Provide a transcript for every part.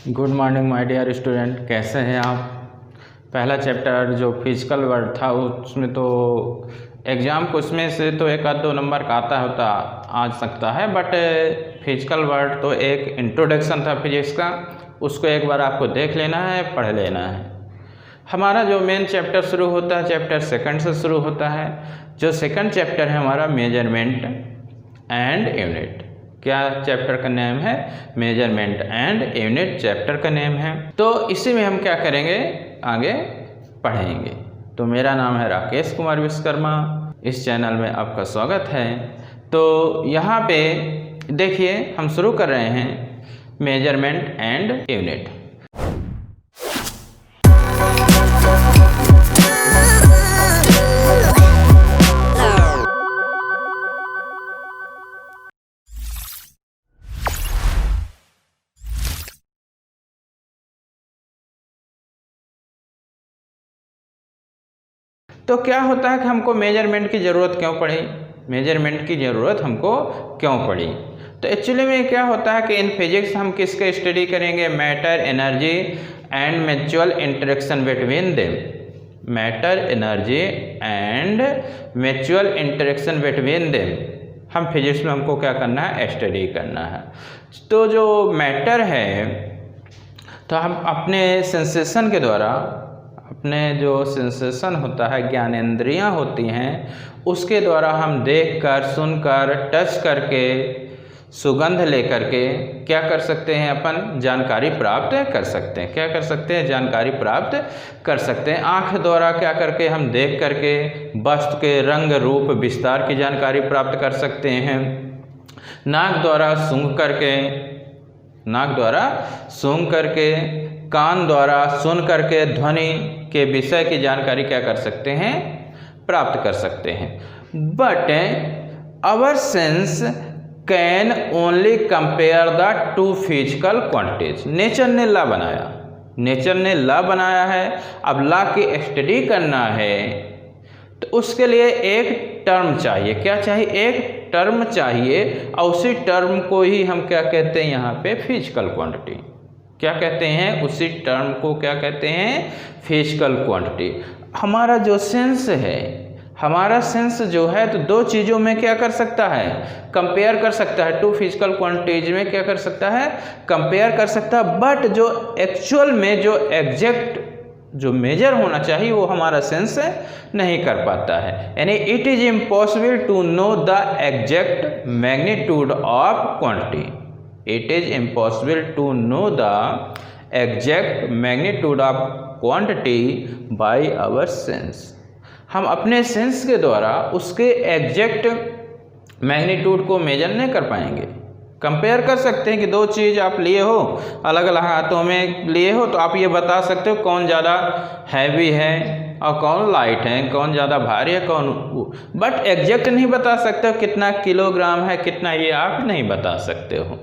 Good morning my dear student, कैसे हैं आप। पहला चैप्टर जो फिजिकल वर्ड था उसमें तो एग्ज़ाम को उसमें से तो एक आध दो नंबर का आता आ सकता है, बट फिजिकल वर्ड तो एक इंट्रोडक्शन था फिजिक्स का, उसको एक बार आपको देख लेना है, पढ़ लेना है। हमारा जो मेन चैप्टर शुरू होता है चैप्टर सेकंड से शुरू होता है। जो सेकंड चैप्टर है हमारा मेजरमेंट एंड यूनिट। क्या चैप्टर का नेम है? मेजरमेंट एंड यूनिट चैप्टर का नेम है। तो इसी में हम क्या करेंगे, आगे पढ़ेंगे। तो मेरा नाम है राकेश कुमार विश्वकर्मा, इस चैनल में आपका स्वागत है। तो यहाँ पे देखिए हम शुरू कर रहे हैं मेजरमेंट एंड यूनिट। तो क्या होता है कि हमको मेजरमेंट की ज़रूरत क्यों पड़ी, मेजरमेंट की ज़रूरत हमको क्यों पड़ी। तो एक्चुअली में क्या होता है कि इन फिजिक्स हम किसके स्टडी करेंगे, matter, energy and mutual interaction between them. Matter, energy and mutual interaction between them हम फिजिक्स में हमको क्या करना है, स्टडी करना है। तो जो मैटर है तो हम अपने सेंसेशन के द्वारा, अपने जो सेंसेशन होता है, ज्ञानेंद्रियाँ होती हैं, उसके द्वारा हम देखकर, सुनकर, टच करके, सुगंध लेकर के क्या कर सकते हैं, अपन जानकारी प्राप्त कर सकते हैं। क्या कर सकते हैं? जानकारी प्राप्त कर सकते हैं। आँख द्वारा क्या करके हम देख करके वस्तु के रंग, रूप, विस्तार की जानकारी प्राप्त कर सकते हैं। नाक द्वारा सूंघ करके, नाक द्वारा सूंघ करके, कान द्वारा सुन करके ध्वनि के विषय की जानकारी क्या कर सकते हैं, प्राप्त कर सकते हैं। But our sense can only compare the two physical quantities. Nature ने लॉ बनाया, नेचर ने लॉ बनाया है। अब लॉ की स्टडी करना है तो उसके लिए एक टर्म चाहिए। क्या चाहिए? एक टर्म चाहिए, और उसी टर्म को ही हम क्या कहते हैं यहाँ पे, फिजिकल क्वांटिटी। क्या कहते हैं? उसी टर्म को क्या कहते हैं, फिजिकल क्वांटिटी। हमारा जो सेंस है, हमारा सेंस जो है तो दो चीज़ों में क्या कर सकता है, कंपेयर कर सकता है। टू फिजिकल क्वांटिटीज में क्या कर सकता है, कंपेयर कर सकता है। बट जो एक्चुअल में जो एग्जैक्ट जो मेजर होना चाहिए वो हमारा सेंस नहीं कर पाता है। यानी it is impossible to know the exact magnitude of quantity. It is impossible to know the exact magnitude of quantity by our sense. हम अपने सेंस के द्वारा उसके एग्जैक्ट मैग्नीट्यूड को मेजर नहीं कर पाएंगे। कंपेयर कर सकते हैं कि दो चीज़ आप लिए हो, अलग अलग हाथों में लिए हो, तो आप ये बता सकते हो कौन ज़्यादा हैवी है और कौन लाइट है, कौन ज़्यादा भारी है, कौन, बट एग्जैक्ट नहीं बता सकते हो कितना किलोग्राम है, कितना, ये आप नहीं बता सकते हो।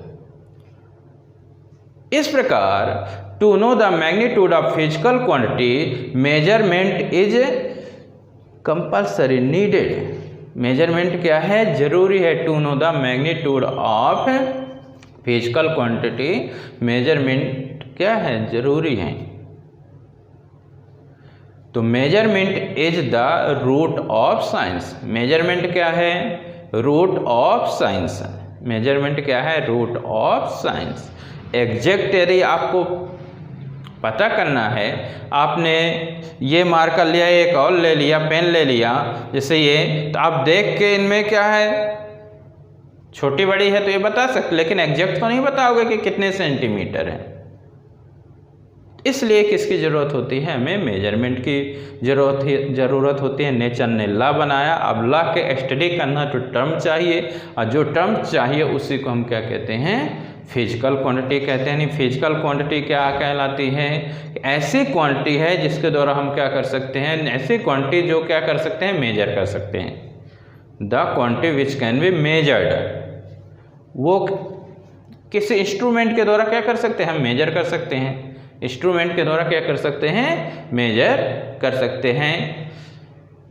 इस प्रकार to know the magnitude of physical quantity measurement is compulsory needed. Measurement क्या है, जरूरी है। To know the magnitude of physical quantity, measurement क्या है, जरूरी है। तो measurement is the root of science. Measurement क्या है, रूट ऑफ साइंस। मेजरमेंट क्या है, रूट ऑफ साइंस। एग्जैक्ट यदि आपको पता करना है, आपने ये मार्कर लिया, एक और ले लिया, पेन ले लिया, जैसे ये, तो आप देख के इनमें क्या है, छोटी बड़ी है तो ये बता सकते, लेकिन एग्जैक्ट तो नहीं बताओगे कि कितने सेंटीमीटर है। इसलिए किसकी ज़रूरत होती है, हमें मेजरमेंट की ज़रूरत होती है। नेचर ने लॉ बनाया, अब लॉ के स्टडी करना तो टर्म चाहिए, और जो टर्म चाहिए उसी को हम क्या कहते हैं, फिजिकल क्वांटिटी कहते हैं। नहीं, फिजिकल क्वांटिटी क्या कहलाती है, ऐसी क्वांटिटी है जिसके द्वारा हम क्या कर सकते हैं, ऐसी क्वांटिटी जो क्या कर सकते हैं, मेजर कर सकते हैं। The quantity which can be measured, वो किसी इंस्ट्रूमेंट के द्वारा क्या कर सकते हैं, हम मेजर कर सकते हैं। इंस्ट्रूमेंट के द्वारा क्या कर सकते हैं, मेजर कर सकते हैं।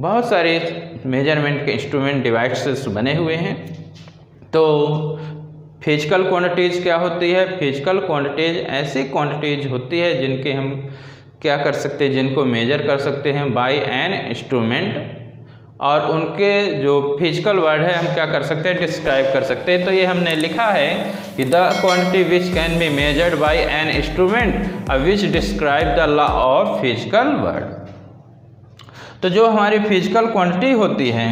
बहुत सारे मेजरमेंट के इंस्ट्रूमेंट डिवाइसेस बने हुए हैं। तो फिजिकल क्वांटिटीज़ क्या होती है? फिजिकल क्वांटिटीज़ ऐसी क्वांटिटीज़ होती है जिनके हम क्या कर सकते हैं, जिनको मेजर कर सकते हैं बाय एन इंस्ट्रूमेंट, और उनके जो फिजिकल वर्ड है हम क्या कर सकते हैं, डिस्क्राइब कर सकते हैं। तो ये हमने लिखा है कि the quantity which can be measured by an instrument which describe the law of physical word. तो जो हमारी फिजिकल क्वांटिटी होती है,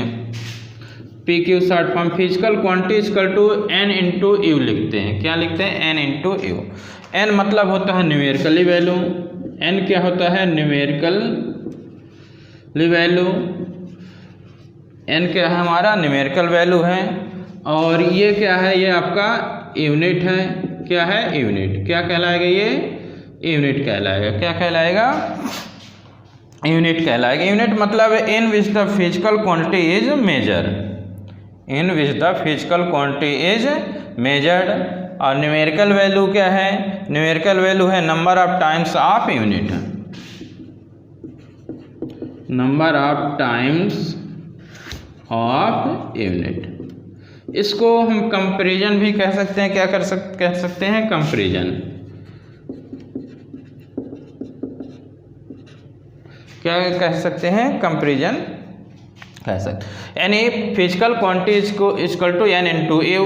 P Q short form, physical quantity equal to N into U लिखते हैं। क्या लिखते हैं? N into U. एन मतलब होता है न्यूमेरिकली वैल्यू। एन क्या होता है? Numerically value. एन क्या है? हमारा न्यूमेरिकल वैल्यू है। और ये क्या है? ये आपका यूनिट है। क्या है? यूनिट। क्या कहलाएगा? ये यूनिट कहलाएगा। क्या कहलाएगा? यूनिट कहलाएगा। यूनिट मतलब in which the physical quantity is measure, in which the physical quantity is measured. और न्यूमेरिकल वैल्यू क्या है? न्यूमेरिकल वैल्यू है number of times of unit, number of times of unit. इसको हम कंपैरिजन भी कह सकते हैं। क्या कह सकते हैं? कंपैरिजन। क्या कह सकते हैं? कंपैरिजन कह सकते। यानी फिजिकल क्वांटिटीज को equal to N into U.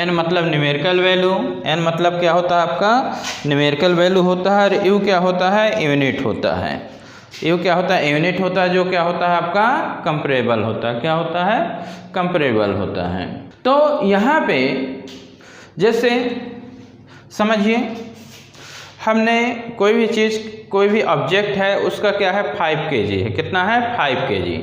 N मतलब न्यूमेरिकल वैल्यू, एन मतलब क्या होता है आपका? न्यूमेरिकल वैल्यू होता है, और यू क्या होता है? यूनिट होता है। यू क्या होता है? यूनिट होता है, जो क्या होता है आपका? कंपेरेबल होता है। क्या होता है? कंपेरेबल होता है। तो यहाँ पे जैसे समझिए, हमने कोई भी चीज़, कोई भी ऑब्जेक्ट है, उसका क्या है? 5 kg है। कितना है? 5 kg।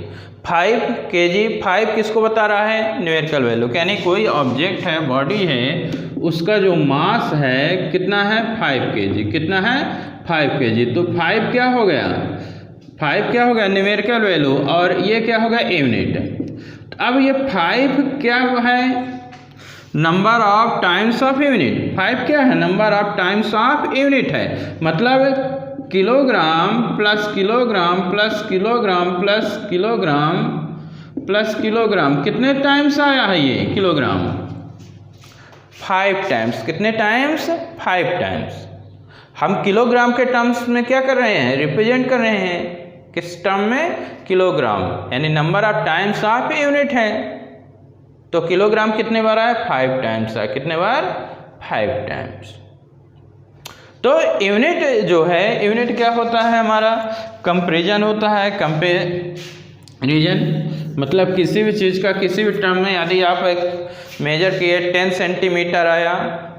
5 kg, 5 किसको बता रहा है? Numerical value. यानी कोई ऑब्जेक्ट है, बॉडी है, उसका जो मास है कितना है? 5 kg। कितना है? 5 kg। तो 5 क्या हो गया? 5 क्या हो गया? Numerical value. और ये क्या होगा? यूनिट। अब ये 5 क्या है? Number of times of unit. 5 क्या है? Number of times of unit है। मतलब kilogram plus kilogram plus kilogram plus kilogram plus kilogram. कितने टाइम्स आया है ये किलोग्राम? 5 टाइम्स। कितने टाइम्स? 5 टाइम्स। हम किलोग्राम के टर्म्स में क्या कर रहे हैं? रिप्रेजेंट कर रहे हैं। किस टर्म में? किलोग्राम। यानी number of times of unit है। तो किलोग्राम कितने बार आया? 5 टाइम्स आया। कितने बार? 5 टाइम्स। तो यूनिट जो है, यूनिट क्या होता है हमारा? कंपैरिजन होता है। कंपैरिजन मतलब किसी भी चीज़ का किसी भी टर्म में, यदि आप एक मेजर किए 10 सेंटीमीटर आया,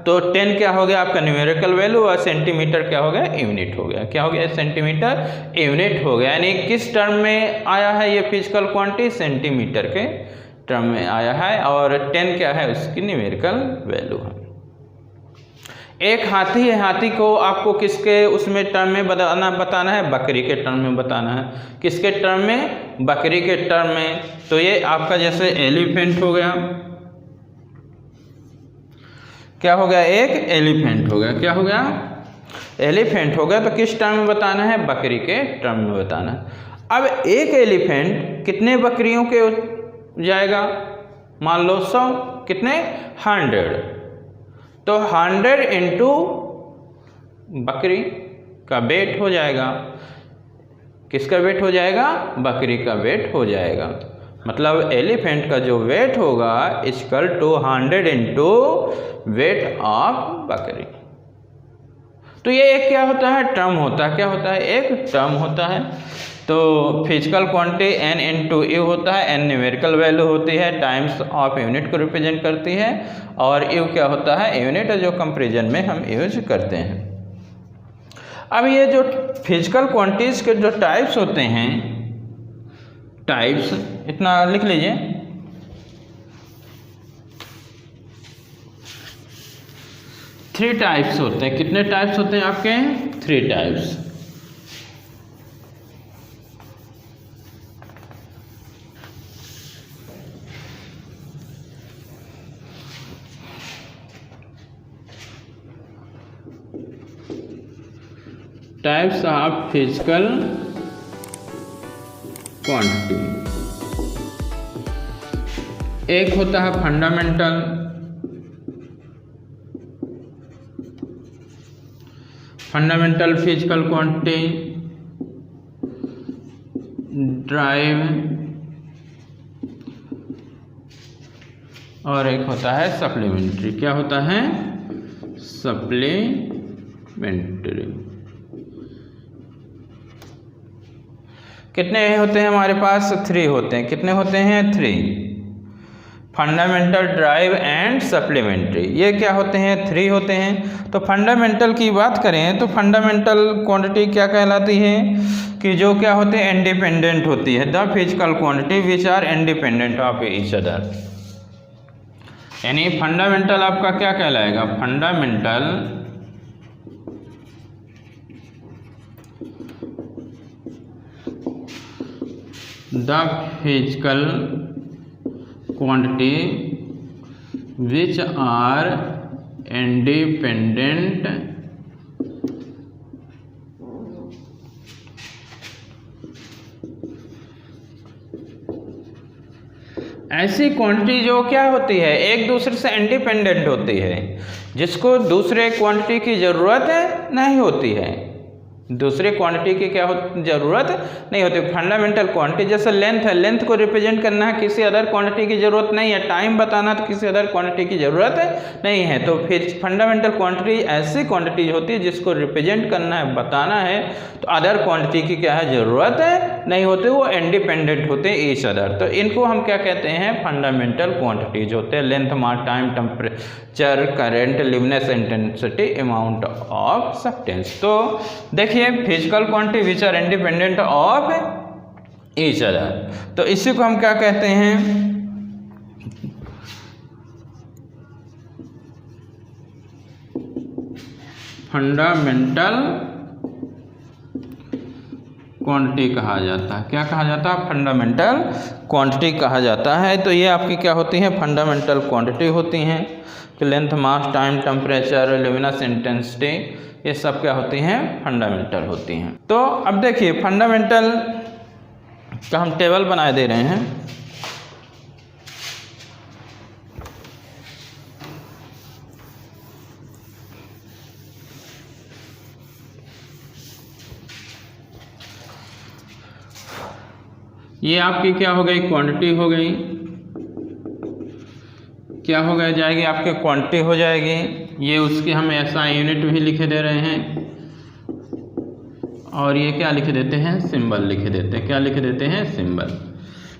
तो 10 क्या हो गया आपका? न्यूमेरिकल वैल्यू, और सेंटीमीटर क्या हो गया? यूनिट हो गया। क्या हो गया? सेंटीमीटर यूनिट हो गया। यानी किस टर्म में आया है ये फिजिकल क्वांटिटी? सेंटीमीटर के टर्म में आया है। और 10 क्या है? उसकी न्यूमेरिकल वैल्यू है। एक हाथी है, हाथी को आपको किसके उसमें टर्म में बताना है? बकरी के टर्म में बताना है। किसके टर्म में? बकरी के टर्म में। तो ये आपका जैसे एलिफेंट हो गया। क्या हो गया? एक एलिफेंट हो गया। क्या हो गया? एलिफेंट हो गया। तो किस टर्म में बताना है? बकरी के टर्म में बताना है। अब एक एलिफेंट कितने बकरियों के जाएगा? मान लो 100। कितने? 100। तो 100 इंटू बकरी का वेट हो जाएगा। किसका वेट हो जाएगा? बकरी का वेट हो जाएगा। मतलब एलिफेंट का जो वेट होगा equal to 100 into weight of बकरी। तो ये एक क्या होता है? टर्म होता है। क्या होता है? एक टर्म होता है। तो physical quantity N into U होता है। एन न्यूमेरिकल वैल्यू होती है, टाइम्स ऑफ यूनिट को रिप्रेजेंट करती है, और यू क्या होता है? यूनिट, जो कंपैरिजन में हम यूज करते हैं। अब ये जो फिजिकल क्वांटिटीज के जो टाइप्स होते हैं, टाइप्स इतना लिख लीजिए। थ्री टाइप्स होते हैं। कितने टाइप्स होते हैं आपके? 3 types. Types of physical quantity. एक होता है fundamental, fundamental physical quantity drive, और एक होता है सप्लीमेंट्री। क्या होता है? सप्लीमेंट्री। कितने होते हैं हमारे पास? 3 होते हैं। कितने होते हैं? 3। फंडामेंटल, ड्राइव एंड सप्लीमेंट्री, ये क्या होते हैं? 3 होते हैं। तो फंडामेंटल की बात करें तो फंडामेंटल क्वांटिटी क्या कहलाती है कि जो क्या होते हैं? इंडिपेंडेंट होती है। The physical quantity which are independent of each other. यानी फंडामेंटल आपका क्या कहलाएगा? Fundamental the physical quantity which are independent ऐसी क्वांटिटी जो क्या होती है? एक दूसरे से इंडिपेंडेंट होती है, जिसको दूसरे क्वांटिटी की ज़रूरत नहीं होती है। दूसरे क्वांटिटी की क्या ज़रूरत नहीं होती। फंडामेंटल क्वांटिटी जैसे लेंथ है, लेंथ को रिप्रेजेंट करना है, किसी अदर क्वांटिटी की ज़रूरत नहीं है। टाइम बताना तो किसी अदर क्वांटिटी की ज़रूरत नहीं है। तो फिर फंडामेंटल क्वांटिटी ऐसी क्वांटिटी होती है जिसको रिप्रेजेंट करना है, बताना है, तो अदर क्वांटिटी की क्या है? ज़रूरत नहीं होती, वो इंडिपेंडेंट होते हैं ईच अदर। तो इनको हम क्या कहते हैं? फंडामेंटल क्वांटिटीज होते हैं। Length, mass, time, temperature, current, luminous intensity, amount of substance. तो देखिए physical quantity which are independent of each other, तो इसी को हम क्या कहते हैं? फंडामेंटल क्वांटिटी कहा जाता है। क्या कहा जाता है? फंडामेंटल क्वांटिटी कहा जाता है। तो ये आपकी क्या होती हैं? फंडामेंटल क्वांटिटी होती हैं कि length, mass, time, temperature, ल्यूमिनेस intensity, ये सब क्या होती हैं? फंडामेंटल होती हैं। तो अब देखिए फंडामेंटल का हम टेबल बना दे रहे हैं। ये आपकी क्या हो गई? क्वांटिटी हो गई। क्या हो गया? जाएगी आपके क्वांटिटी हो जाएगी। ये उसकी हम ऐसा यूनिट भी लिखे दे रहे हैं, और ये क्या लिख देते हैं? सिंबल लिख देते हैं। क्या लिख देते हैं? सिंबल।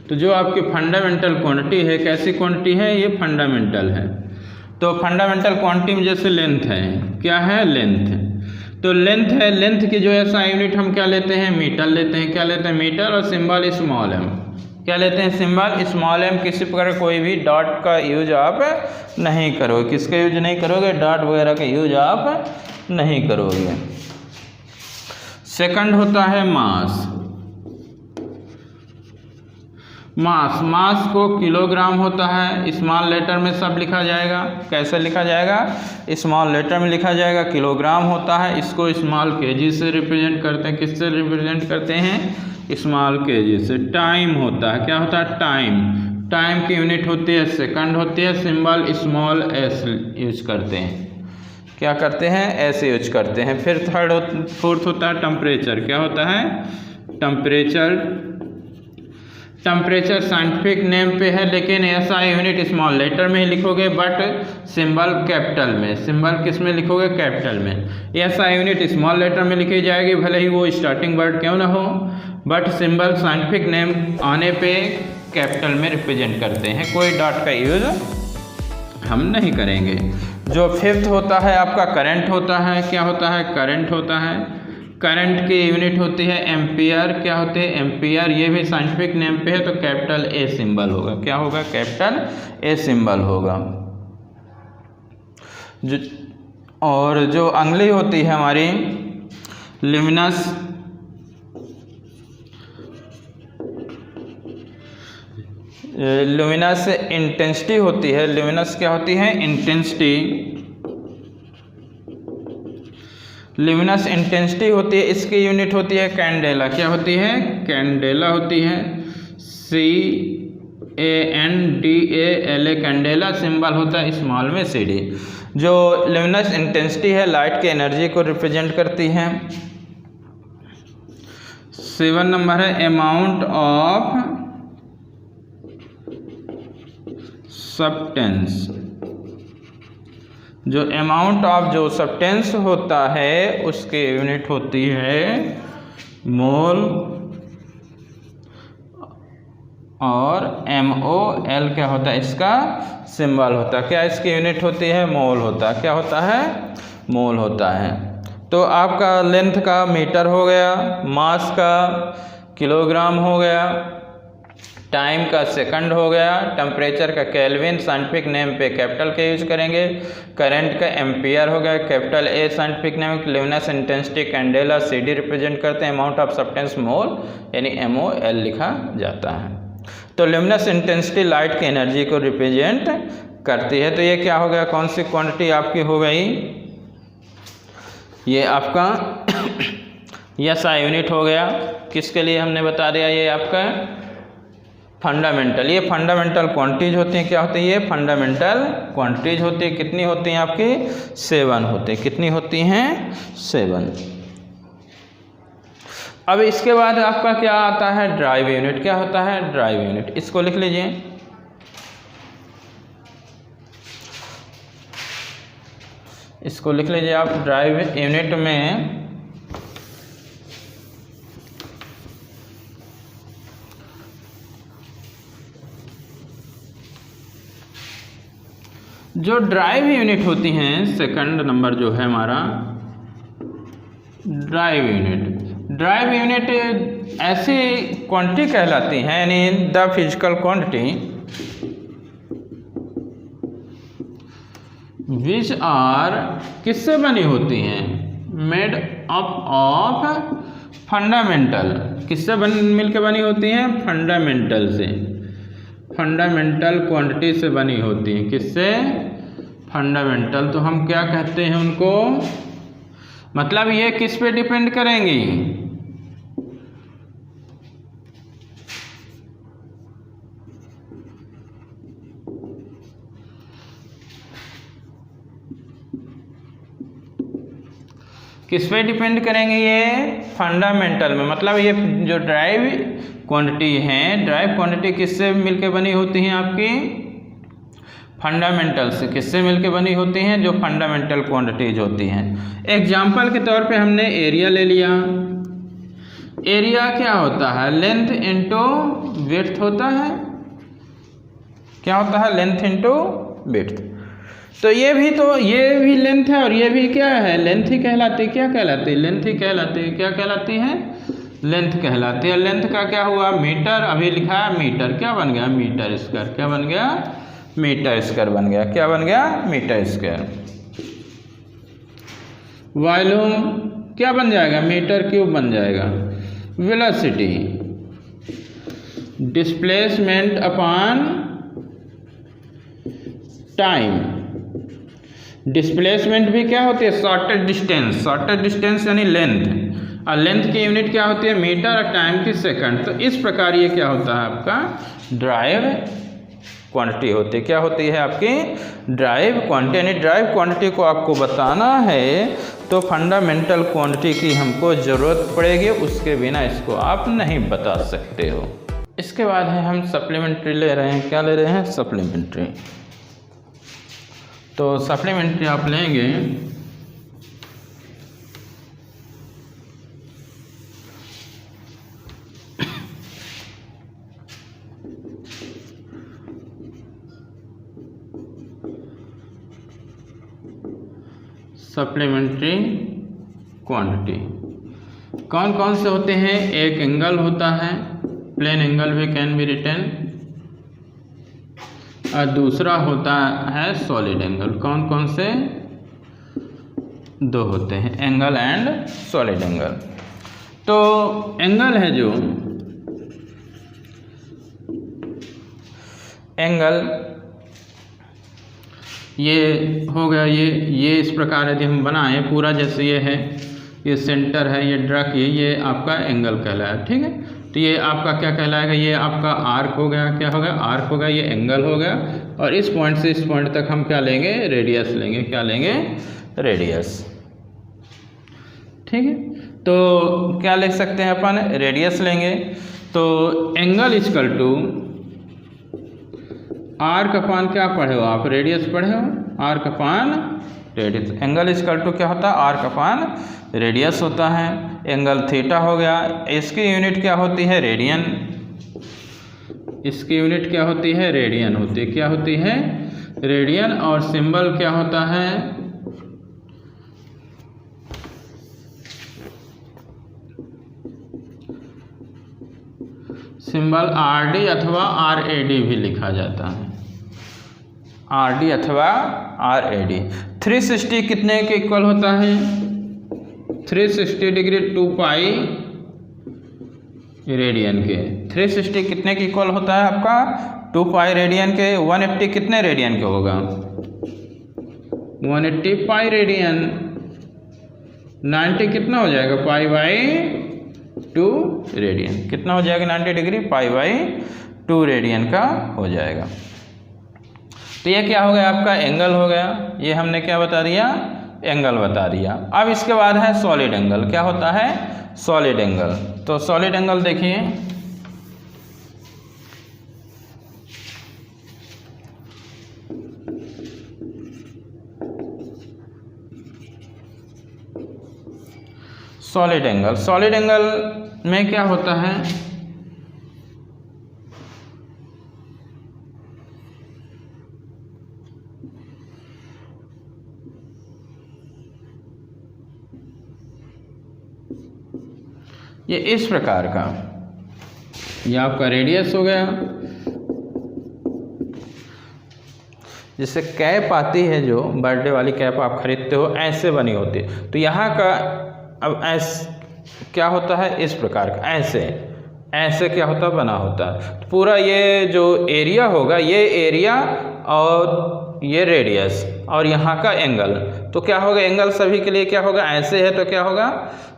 तो जो आपकी फंडामेंटल क्वांटिटी है, कैसी क्वांटिटी है? ये फंडामेंटल है। तो फंडामेंटल क्वांटिटी में जैसे लेंथ है, क्या है? लेंथ। तो लेंथ है, लेंथ की जो ऐसा यूनिट हम क्या लेते हैं? मीटर लेते हैं। क्या लेते हैं? मीटर। और सिंबल स्मॉल एम। क्या लेते हैं? Symbol small M. किसी प्रकार कोई भी डॉट का यूज आप नहीं करोगे। किसका यूज नहीं करोगे? डॉट वगैरह का यूज आप नहीं करोगे। सेकंड होता है मास। मास, मास को किलोग्राम होता है। स्मॉल लेटर में सब लिखा जाएगा। कैसे लिखा जाएगा? स्मॉल लेटर में लिखा जाएगा। किलोग्राम होता है। इसको स्मॉल केजी से रिप्रेजेंट करते हैं। किससे रिप्रेजेंट करते हैं? स्मॉल केजी से। टाइम होता है। क्या होता है? टाइम। टाइम की यूनिट होती है सेकंड होती है। सिंबल स्मॉल एस यूज करते हैं। क्या करते हैं? ऐसे यूज करते हैं। फिर फोर्थ होता है टेम्परेचर। क्या होता है? टेम्परेचर। टेम्परेचर साइंटिफिक नेम पे है, लेकिन ऐसा यूनिट स्मॉल लेटर में ही लिखोगे, बट सिंबल कैपिटल में। सिंबल किस में लिखोगे? कैपिटल में। ऐसा यूनिट स्मॉल लेटर में लिखी जाएगी, भले ही वो स्टार्टिंग वर्ड क्यों ना हो, बट सिंबल साइंटिफिक नेम आने पे कैपिटल में रिप्रेजेंट करते हैं। कोई डॉट का यूज हम नहीं करेंगे। जो फिफ्थ होता है आपका करंट होता है। क्या होता है? करंट होता है। करंट की यूनिट होती है एम्पियर। क्या होते हैं? एम्पियर। ये भी साइंटिफिक नेम पे है, तो कैपिटल ए सिंबल होगा। क्या होगा? कैपिटल ए सिंबल होगा। और जो अगली होती है हमारी ल्यूमिनस, ल्यूमिनस इंटेंसिटी होती है। ल्यूमिनस क्या होती है? इंटेंसिटी। ल्यूमिनस इंटेंसिटी होती है, इसकी यूनिट होती है कैंडेला। क्या होती है? कैंडेला होती है। CANDALA कैंडेला सिंबल होता है स्मॉल में CD, जो ल्यूमिनस इंटेंसिटी है, लाइट की एनर्जी को रिप्रेजेंट करती है। 7 नंबर है अमाउंट ऑफ सबस्टेंस, जो अमाउंट ऑफ जो सबस्टेंस होता है उसकी यूनिट होती है मोल, और MOL क्या होता है इसका सिंबल होता है, क्या इसकी यूनिट होती है मोल होता है, क्या होता है मोल होता है। तो आपका लेंथ का मीटर हो गया, मास का किलोग्राम हो गया, टाइम का सेकंड हो गया, टेम्परेचर का केल्विन, साइंटिफिक नेम पे कैपिटल के यूज करेंगे, करंट का एम्पियर हो गया, capital A scientific name, luminous intensity candela CD represent करते हैं, अमाउंट ऑफ सबस्टेंस मोल यानी MOL लिखा जाता है। तो ल्यूमिनस इंटेंसिटी लाइट की एनर्जी को रिप्रेजेंट करती है। तो ये क्या हो गया, कौन सी क्वांटिटी आपकी हो गई, ये आपका SI यूनिट हो गया। किसके लिए हमने बता दिया, ये आपका फंडामेंटल, ये फंडामेंटल क्वांटिटीज होती हैं। क्या होती है, ये फंडामेंटल क्वांटिटीज होती है। कितनी होती हैं आपकी, 7 होती हैं। कितनी होती हैं, 7। अब इसके बाद आपका क्या आता है, ड्राइव यूनिट। क्या होता है, ड्राइव यूनिट, इसको लिख लीजिए। इसको लिख लीजिए आप, ड्राइव यूनिट में जो ड्राइव यूनिट होती हैं, सेकंड नंबर जो है हमारा ड्राइव यूनिट। ड्राइव यूनिट ऐसी क्वांटिटी कहलाती हैं, यानी the physical quantity which are किससे बनी होती हैं, मेड अप ऑफ फंडामेंटल, किससे मिलकर बनी होती हैं, फंडामेंटल से, फंडामेंटल क्वांटिटी से बनी होती है। किससे, फंडामेंटल। तो हम क्या कहते हैं उनको, मतलब ये किस पे डिपेंड करेंगी, किस पे डिपेंड करेंगे, ये फंडामेंटल में। मतलब ये जो ड्राइव क्वांटिटी हैं, ड्राइव क्वांटिटी किससे मिलके बनी होती हैं आपकी, फंडामेंटल से। किससे मिलके बनी होती हैं, जो फंडामेंटल क्वांटिटीज होती हैं। एग्जाम्पल के तौर पे हमने एरिया ले लिया। एरिया क्या होता है, लेंथ इंटू विड्थ होता है। क्या होता है, लेंथ इंटू विड्थ। तो ये भी लेंथ है और ये भी क्या है, लेंथ ही कहलाती है। क्या कहलाती है, लेंथ ही कहलाती है। क्या कहलाती है, लेंथ कहलाती है। लेंथ का क्या हुआ, मीटर, अभी लिखा है मीटर, क्या बन गया, मीटर स्क्वायर। क्या बन गया, मीटर स्क्वायर बन गया। क्या बन गया, मीटर स्क्वायर। वॉल्यूम क्या बन जाएगा, मीटर क्यूब बन जाएगा। Velocity, displacement upon time. Displacement भी क्या होती है, शॉर्टेस्ट डिस्टेंस। शॉर्टेस्ट डिस्टेंस यानी लेंथ, और लेंथ की यूनिट क्या होती है, मीटर, और टाइम की सेकंड। तो इस प्रकार ये क्या होता है आपका ड्राइव क्वांटिटी होती है। क्या होती है आपकी ड्राइव क्वांटिटी। यानी ड्राइव क्वांटिटी को आपको बताना है तो फंडामेंटल क्वांटिटी की हमको ज़रूरत पड़ेगी, उसके बिना इसको आप नहीं बता सकते हो। इसके बाद है हम सप्लीमेंट्री ले रहे हैं। क्या ले रहे हैं, सप्लीमेंट्री। तो सप्लीमेंट्री आप लेंगे सप्लीमेंट्री क्वांटिटी कौन कौन से होते हैं, एक एंगल होता है, प्लेन एंगल भी कैन बी रिटन, और दूसरा होता है सॉलिड एंगल। कौन कौन से, दो होते हैं, एंगल एंड सॉलिड एंगल। तो एंगल है जो एंगल, ये हो गया, ये इस प्रकार यदि हम बनाएं पूरा, जैसे ये है, ये सेंटर है, ये ड्रा किए, ये आपका एंगल कहलाया। ठीक है, तो ये आपका क्या कहलाएगा, ये आपका आर्क हो गया, क्या हो गया, आर्क हो गया, ये एंगल हो गया। और इस पॉइंट से इस पॉइंट तक हम क्या लेंगे, रेडियस लेंगे, क्या लेंगे, रेडियस। ठीक है, तो क्या लिख सकते हैं अपन, रेडियस लेंगे। तो angle equal to arc upon क्या पढ़े हो आप, रेडियस पढ़े हो, arc upon radius. Angle equal to क्या होता है, आर्क अपान रेडियस होता है। एंगल थीटा हो गया, इसकी यूनिट क्या होती है, रेडियन। इसकी यूनिट क्या होती है, रेडियन होती है, क्या होती है, रेडियन। और सिंबल क्या होता है, सिंबल आरडी अथवा आरएडी भी लिखा जाता है, आरडी अथवा आरएडी। 360 कितने के इक्वल होता है, 360 डिग्री 2 पाई रेडियन के। 360 कितने के इक्वल होता है आपका, 2 पाई रेडियन के। 180 कितने रेडियन के होगा, 180 पाई रेडियन। 90 कितना हो जाएगा, पाई बाई 2 रेडियन। कितना हो जाएगा 90 डिग्री, पाई बाई 2 रेडियन का हो जाएगा। तो ये क्या हो गया, आपका एंगल हो गया। ये हमने क्या बता दिया, एंगल बता दिया। अब इसके बाद है सॉलिड एंगल। क्या होता है, सॉलिड एंगल। तो सॉलिड एंगल देखिए, सॉलिड एंगल, सॉलिड एंगल में क्या होता है, ये इस प्रकार का, ये आपका रेडियस हो गया। जैसे कैप आती है, जो बर्थडे वाली कैप आप खरीदते हो, ऐसे बनी होती है। तो यहाँ का अब ऐसे क्या होता है, इस प्रकार का, ऐसे ऐसे क्या होता है, बना होता है। तो पूरा ये जो एरिया होगा, ये एरिया और ये रेडियस और यहाँ का एंगल, तो क्या होगा, एंगल सभी के लिए क्या होगा, ऐसे है तो क्या होगा,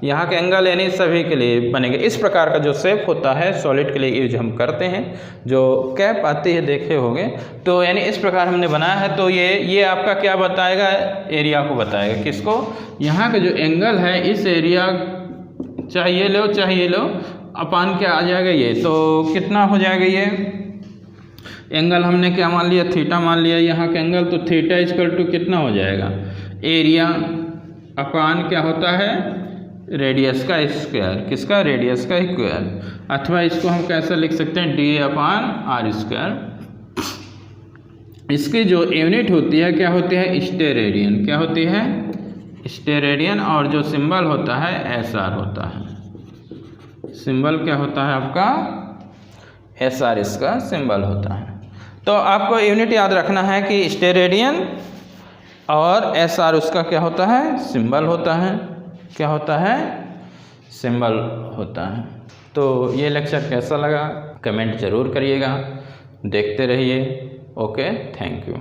यहाँ का एंगल यानी सभी के लिए बनेंगे। इस प्रकार का जो शेप होता है सॉलिड के लिए यूज हम करते हैं। जो कैप आती है देखे होंगे, तो यानी इस प्रकार हमने बनाया है। तो ये आपका क्या बताएगा, एरिया को बताएगा। किसको, यहाँ का जो एंगल है, इस एरिया, चाहिए लो चाहिए लो, अपान क्या आ जाएगा, ये तो कितना हो जाएगा, ये एंगल हमने क्या मान लिया, थीटा मान लिया यहाँ का एंगल। तो थीटा इक्वल टू कितना हो जाएगा, एरिया अपान क्या होता है, रेडियस का स्क्वायर। किसका, रेडियस का स्क्वायर। अथवा इसको हम कैसे लिख सकते हैं, डी अपान आर स्क्वायर। इसकी जो यूनिट होती है क्या होती है, स्टेरेडियन। क्या होती है, स्टेरेडियन। और जो सिंबल होता है एस आर होता है। सिंबल क्या होता है आपका, एस आर इसका सिंबल होता है। तो आपको यूनिट याद रखना है कि स्टेरेडियन और एस आर उसका क्या होता है, सिंबल होता है। क्या होता है, सिंबल होता है। तो ये लेक्चर कैसा लगा कमेंट ज़रूर करिएगा, देखते रहिए। Okay, thank you.